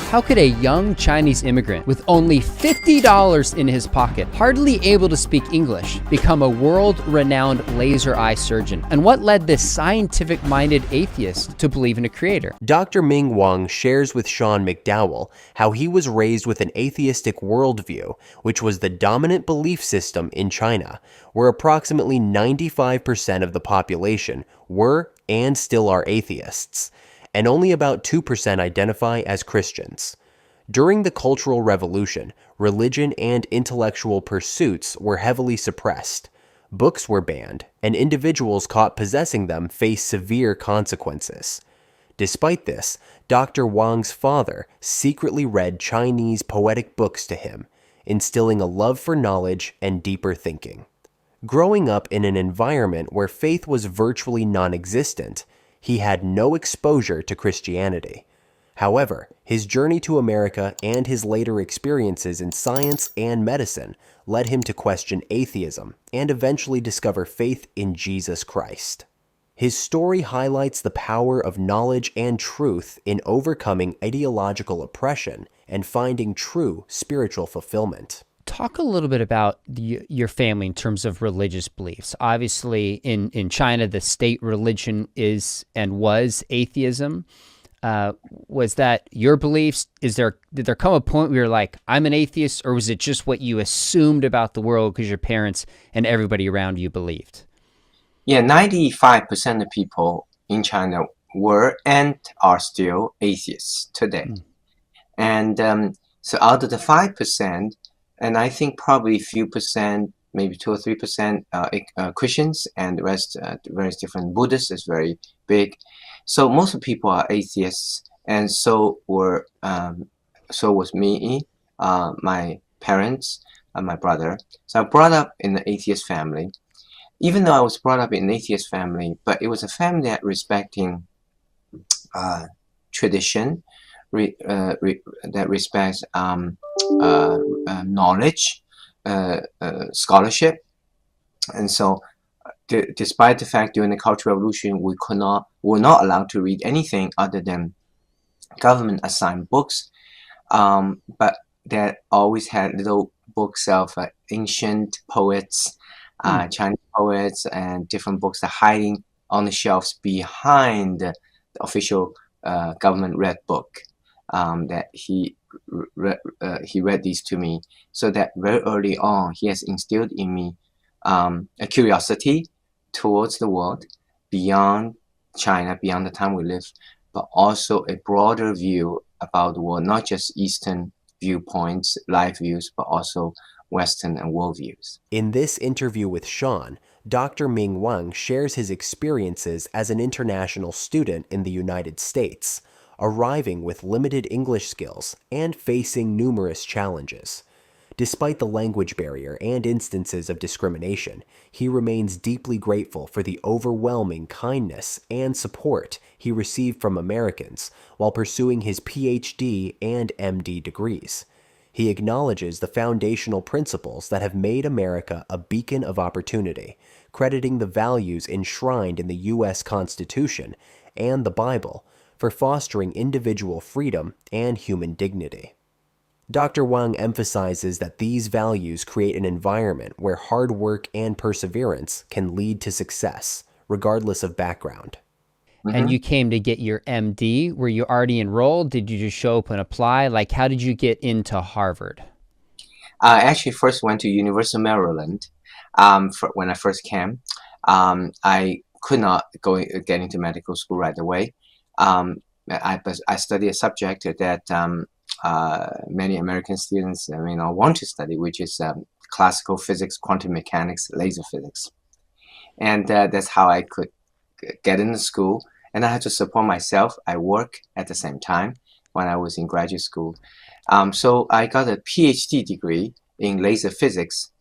How could a young Chinese immigrant with only $50 in his pocket, hardly able to speak English, become a world-renowned laser eye surgeon? And what led this scientific-minded atheist to believe in a creator? Dr. Ming Wang shares with Sean McDowell how he was raised with an atheistic worldview, which was the dominant belief system in China, where approximately 95% of the population were and still are atheists, and only about 2% identify as Christians. During the Cultural Revolution, religion and intellectual pursuits were heavily suppressed. Books were banned, and individuals caught possessing them faced severe consequences. Despite this, Dr. Wang's father secretly read Chinese poetic books to him, instilling a love for knowledge and deeper thinking. Growing up in an environment where faith was virtually non-existent, he had no exposure to Christianity. However, his journey to America and his later experiences in science and medicine led him to question atheism and eventually discover faith in Jesus Christ. His story highlights the power of knowledge and truth in overcoming ideological oppression and finding true spiritual fulfillment. Talk a little bit about your family in terms of religious beliefs. Obviously, in China, the state religion is and was atheism. Was that your beliefs? Did there come a point where you're like, I'm an atheist, or was it just what you assumed about the world because your parents and everybody around you believed? Yeah, 95% of people in China were and are still atheists today. And so out of the 5%, and I think probably a few percent, maybe 2 or 3% Christians, and the rest various different Buddhists is very big. So most of the people are atheists, and so was me, my parents, and my brother. So I brought up in an atheist family. Even though I was brought up in an atheist family, but it was a family that respecting tradition, that respects knowledge, scholarship. And so despite the fact during the Cultural Revolution we were not allowed to read anything other than government assigned books, but that always had little books of ancient poets, Chinese poets, and different books that hiding on the shelves behind the official government read book. That he read these to me, so that very early on he has instilled in me a curiosity towards the world beyond China, beyond the time we live, but also a broader view about the world, not just Eastern viewpoints, life views, but also Western and world views. In this interview with Sean, Dr. Ming Wang shares his experiences as an international student in the United States, arriving with limited English skills and facing numerous challenges. Despite the language barrier and instances of discrimination, he remains deeply grateful for the overwhelming kindness and support he received from Americans while pursuing his PhD and MD degrees. He acknowledges the foundational principles that have made America a beacon of opportunity, crediting the values enshrined in the U.S. Constitution and the Bible for fostering individual freedom and human dignity. Dr. Wang emphasizes that these values create an environment where hard work and perseverance can lead to success, regardless of background. And you came to get your MD. Were you already enrolled? Did you just show up and apply? Like, how did you get into Harvard? I actually first went to University of Maryland when I first came. I could not get into medical school right away. I studied a subject that many American students want to study, which is classical physics, quantum mechanics, laser physics. And that's how I could get into school. And I had to support myself. I work at the same time when I was in graduate school. So I got a PhD degree in laser physics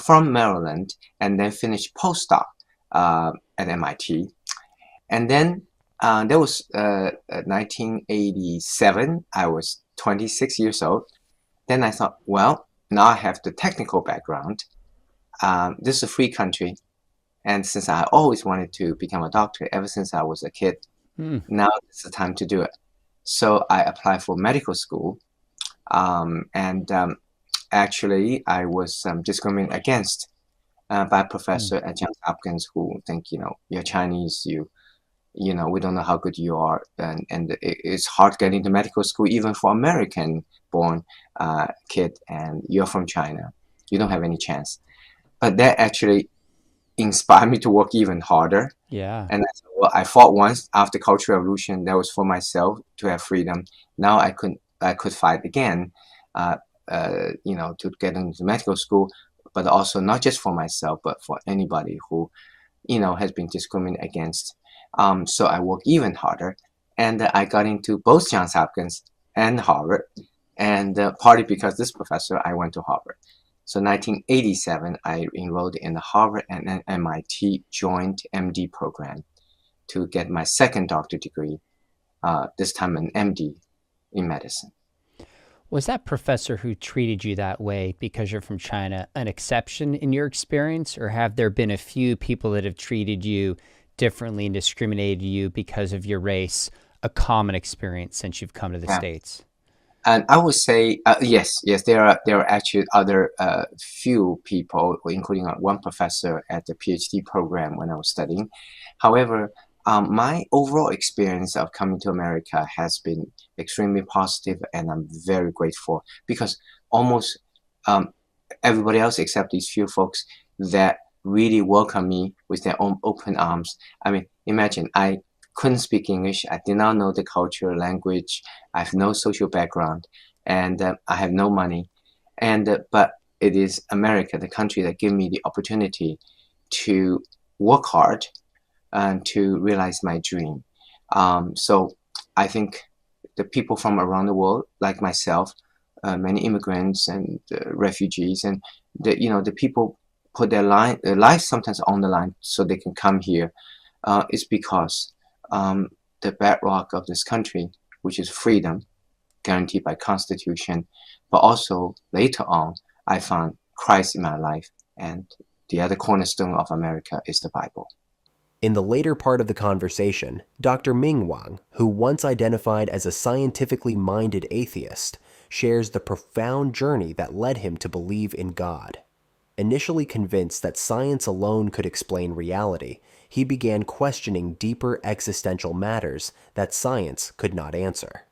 from Maryland, and then finished postdoc at MIT. And then that was 1987. I was 26 years old. Then I thought, well, now I have the technical background. This is a free country. And since I always wanted to become a doctor ever since I was a kid, now it's the time to do it. So I applied for medical school, and actually I was discriminated against by a Hmm. professor at Johns Hopkins who think, you're Chinese, we don't know how good you are, and it's hard getting to medical school even for American born kid, and you're from China, you don't have any chance. But that actually inspired me to work even harder. Yeah. And I said, well, I fought once after Cultural Revolution. That was for myself to have freedom. Now I could fight again, uh, to get into medical school, but also not just for myself, but for anybody who has been discriminated against. So I worked even harder, and I got into both Johns Hopkins and Harvard, and partly because this professor, I went to Harvard. So 1987, I enrolled in the Harvard and then MIT joint MD program to get my second doctorate degree, this time an MD in medicine. Was that professor who treated you that way because you're from China an exception in your experience, or have there been a few people that have treated you differently and discriminated you because of your race, a common experience since you've come to the Yeah. States? And I would say, yes, there are actually other few people, including one professor at the PhD program when I was studying. However, my overall experience of coming to America has been extremely positive, and I'm very grateful because almost um, everybody else except these few folks that really welcome me with their own open arms. I mean, imagine I couldn't speak English. I did not know the culture, language. I have no social background, and I have no money. And but it is America, the country that gave me the opportunity to work hard and to realize my dream. So I think the people from around the world, like myself, many immigrants and refugees, and the people put their lives sometimes on the line so they can come here. It's because um, the bedrock of this country, which is freedom, guaranteed by Constitution, but also later on, I found Christ in my life, and the other cornerstone of America is the Bible. In the later part of the conversation, Dr. Ming Wang, who once identified as a scientifically minded atheist, shares the profound journey that led him to believe in God. Initially convinced that science alone could explain reality, he began questioning deeper existential matters that science could not answer.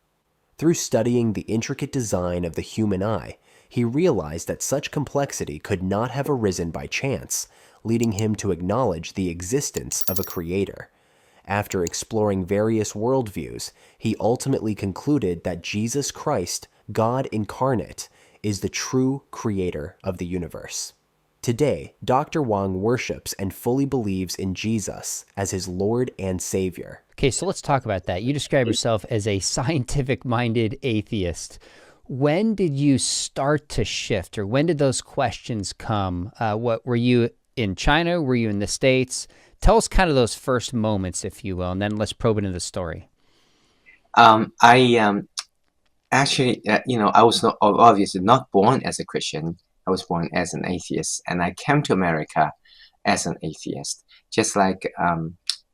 Through studying the intricate design of the human eye, he realized that such complexity could not have arisen by chance, leading him to acknowledge the existence of a creator. After exploring various worldviews, he ultimately concluded that Jesus Christ, God incarnate, is the true creator of the universe. Today, Dr. Wang worships and fully believes in Jesus as his Lord and Savior. Okay, so let's talk about that. You describe yourself as a scientific-minded atheist. When did you start to shift, or when did those questions come? What were you in China? Were you in the States? Tell us kind of those first moments, if you will, and then let's probe into the story. I actually, I was not, obviously not born as a Christian. I was born as an atheist, and I came to America as an atheist, just like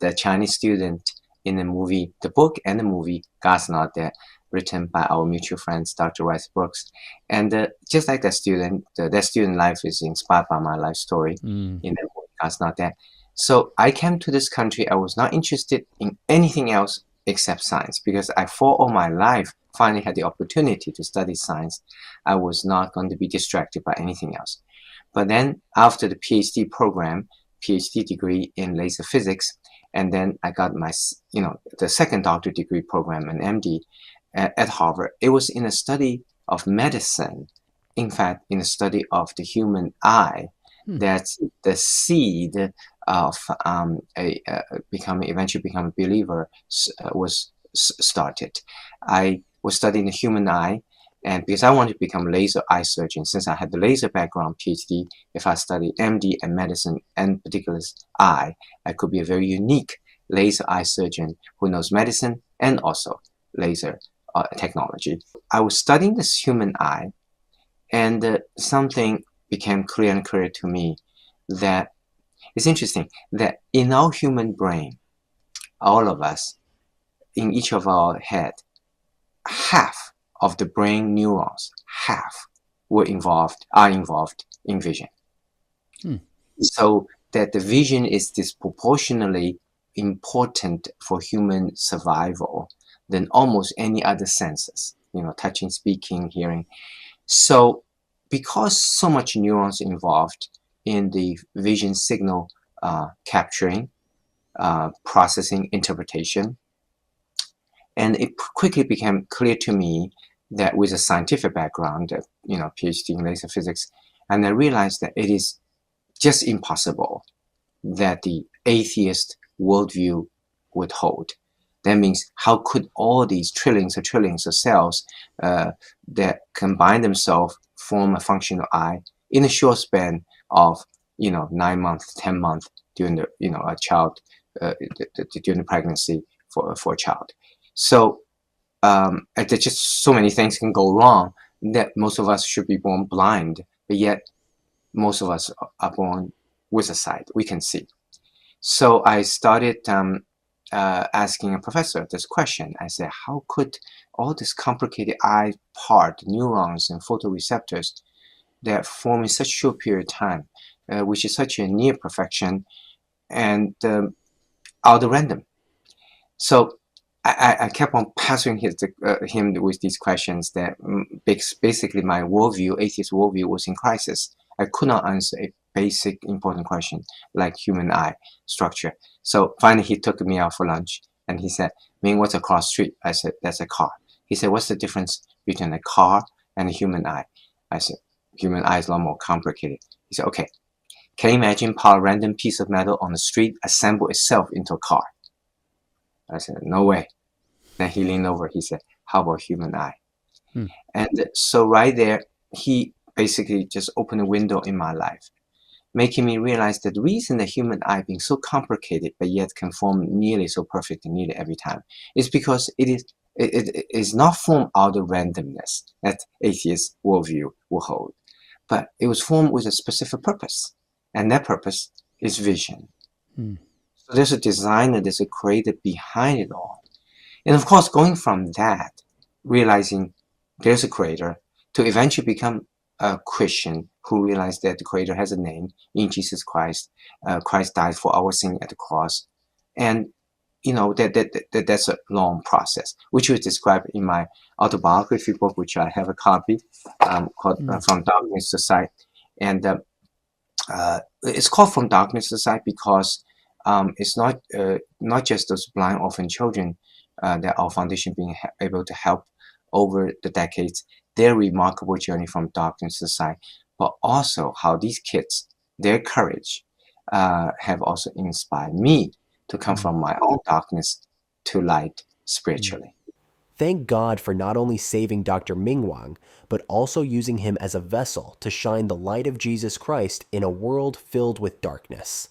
the Chinese student in the book and the movie God's Not There, written by our mutual friends, Dr. Rice Brooks. And just like that student, that student life is inspired by my life story Mm. in the movie God's Not There. So I came to this country. I was not interested in anything else except science because I, for all my life, finally had the opportunity to study science. I was not going to be distracted by anything else. But then after the PhD program, PhD degree in laser physics, and then I got my, the second doctorate degree program, an MD at Harvard. It was in a study of medicine. In fact, in a study of the human eye, Hmm. that's the seed of eventually become a believer was started. I was studying the human eye, and because I wanted to become a laser eye surgeon, since I had the laser background PhD, if I study MD and medicine and particularly eye, I could be a very unique laser eye surgeon who knows medicine and also laser technology. I was studying this human eye, and something became clear and clear to me that it's interesting that in our human brain, all of us, in each of our head, half of the brain neurons, half are involved in vision. So that the vision is disproportionately important for human survival than almost any other senses, touching, speaking, hearing. So because so much neurons involved in the vision signal capturing, processing, interpretation, and it quickly became clear to me that with a scientific background, PhD in laser physics, and I realized that it is just impossible that the atheist worldview would hold. That means how could all these trillions of cells that combine themselves form a functional eye in a short span of 9 months, 10 months during the a child during the pregnancy for a child. So there's just so many things can go wrong that most of us should be born blind, but yet most of us are born with a sight. We can see. So I started asking a professor this question. I said, how could all this complicated eye part, neurons and photoreceptors that form in such a short period of time, which is such a near perfection, and out of random? So I kept on pestering him with these questions that basically my worldview, atheist worldview, was in crisis. I could not answer a basic important question like human eye structure. So finally he took me out for lunch and he said, Ming, what's across the street? I said, that's a car. He said, what's the difference between a car and a human eye? I said, human eye is a lot more complicated. He said, okay, can you imagine how a random piece of metal on the street assemble itself into a car? I said, no way. Then he leaned over. He said, how about human eye? And so right there, he basically just opened a window in my life, making me realize that the reason the human eye being so complicated, but yet can form nearly so perfectly nearly every time, is because it is not formed out of randomness that atheist worldview will hold, but it was formed with a specific purpose, and that purpose is vision. So there's a designer, there's a creator behind it all. And of course, going from that, realizing there's a creator, to eventually become a Christian who realized that the creator has a name in Jesus Christ. Christ died for our sin at the cross. And, that's a long process, which was described in my autobiography book, which I have a copy, called From Darkness to Sight. And it's called From Darkness to Sight because it's not just those blind orphan children that our foundation being able to help over the decades, their remarkable journey from darkness to sight, but also how these kids, their courage, have also inspired me to come from my own darkness to light spiritually. Thank God for not only saving Dr. Ming Wang, but also using him as a vessel to shine the light of Jesus Christ in a world filled with darkness.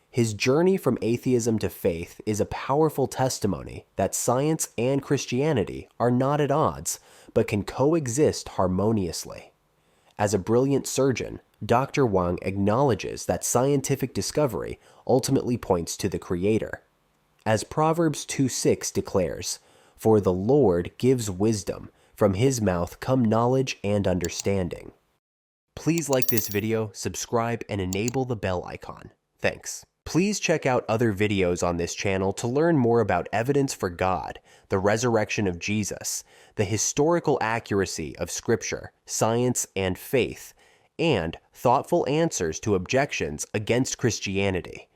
His journey from atheism to faith is a powerful testimony that science and Christianity are not at odds, but can coexist harmoniously. As a brilliant surgeon, Dr. Wang acknowledges that scientific discovery ultimately points to the Creator. As Proverbs 2:6 declares, "For the Lord gives wisdom, from his mouth come knowledge and understanding." Please like this video, subscribe, and enable the bell icon. Thanks. Please check out other videos on this channel to learn more about evidence for God, the resurrection of Jesus, the historical accuracy of Scripture, science, and faith, and thoughtful answers to objections against Christianity.